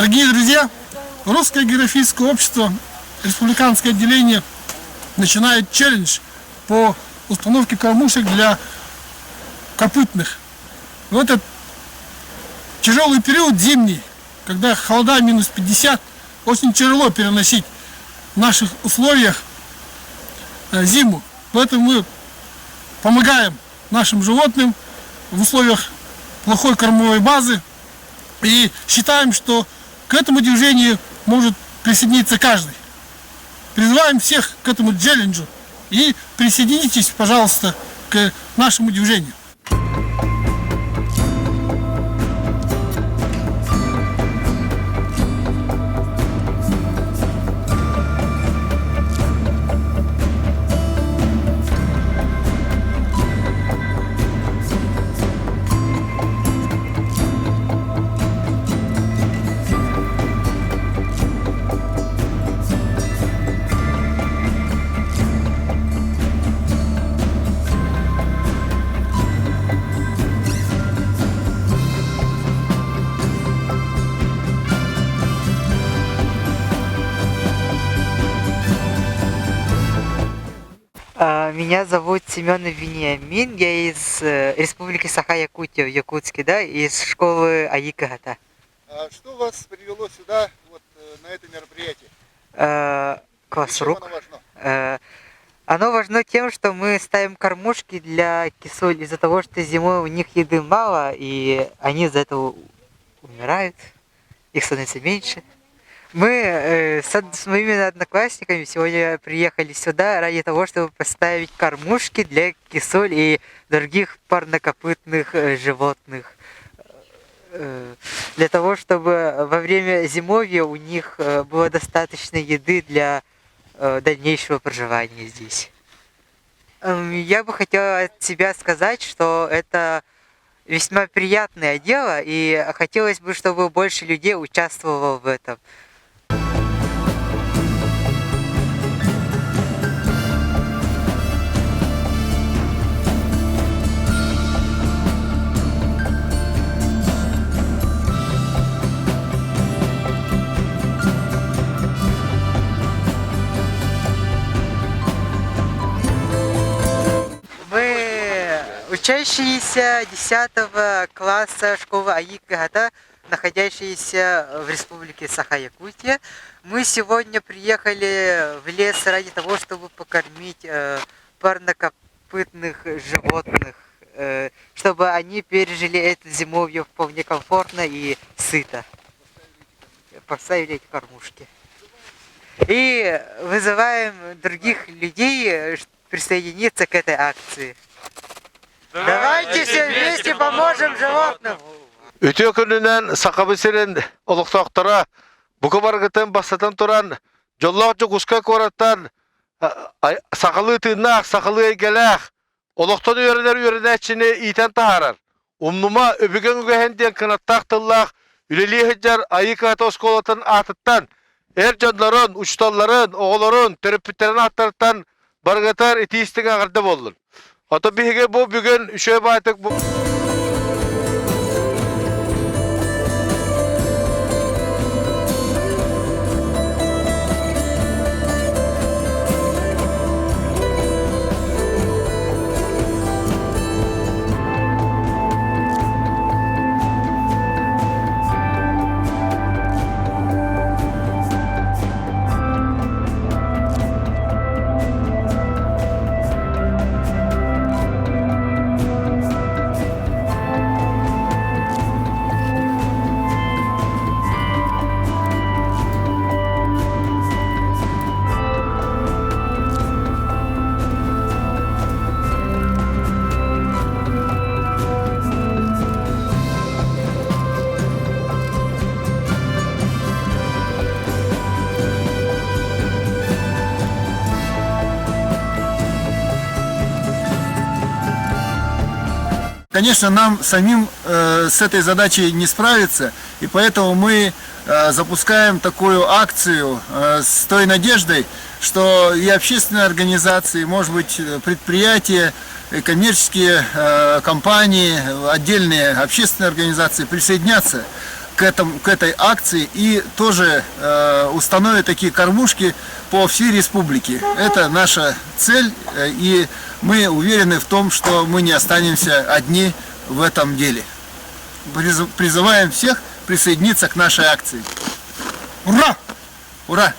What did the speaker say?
Дорогие друзья, Русское географическое общество, республиканское отделение начинает челлендж по установке кормушек для копытных. В этот тяжелый период зимний, когда холода минус 50, очень тяжело переносить в наших условиях зиму. Поэтому мы помогаем нашим животным в условиях плохой кормовой базы и считаем, что к этому движению может присоединиться каждый. Призываем всех к этому челленджу и присоединитесь, пожалуйста, к нашему движению. Меня зовут Семен Вениамин, я из Республики Саха-Якутия в Якутске, да, из школы АИКГАТА. Что вас привело сюда, вот, на это мероприятие? Класс Чем рук. оно важно? Оно важно тем, что мы ставим кормушки для кисуль из-за того, что зимой у них еды мало, и они из-за этого умирают, их становится меньше. Мы с моими одноклассниками сегодня приехали сюда ради того, чтобы поставить кормушки для кисуль и других парнокопытных животных. Для того, чтобы во время зимовья у них было достаточно еды для дальнейшего проживания здесь. Я бы хотела от себя сказать, что это весьма приятное дело, и хотелось бы, чтобы больше людей участвовало в этом. Учащиеся 10 класса школы АИКГАТА, находящиеся в Республике Саха-Якутия, мы сегодня приехали в лес ради того, чтобы покормить парнокопытных животных, чтобы они пережили это зимовье вполне комфортно и сыто. Поставили эти кормушки. И вызываем других людей присоединиться к этой акции. Давайте все вместе поможем животным. Өтө күнүнөн сакабы сирен олуктоктора буку баргытын басатан туран жоллоқ жугуска кораттан сакалы тыыннаах сакалы эйгелеах олуктон үйренечини итен тахарар. Умнума өбүгөн үгөһенден кынаттаах тыллаах үлелии хыджар АИКГАТА осколатын атыттан эр жонлорун, учтоллорун, оголорун, төрөппүттерин аттарттан баргытар итиистиң агырды болдун. Ото биһиге бу бүгүн үшөө баатык бу. Конечно, нам самим с этой задачей не справиться, и поэтому мы запускаем такую акцию с той надеждой, что и общественные организации, может быть, предприятия, и коммерческие компании, отдельные общественные организации присоединятся к к этой акции и тоже установят такие кормушки по всей республике. Это наша цель, и мы уверены в том, что мы не останемся одни в этом деле. Призываем всех присоединиться к нашей акции. Ура! Ура!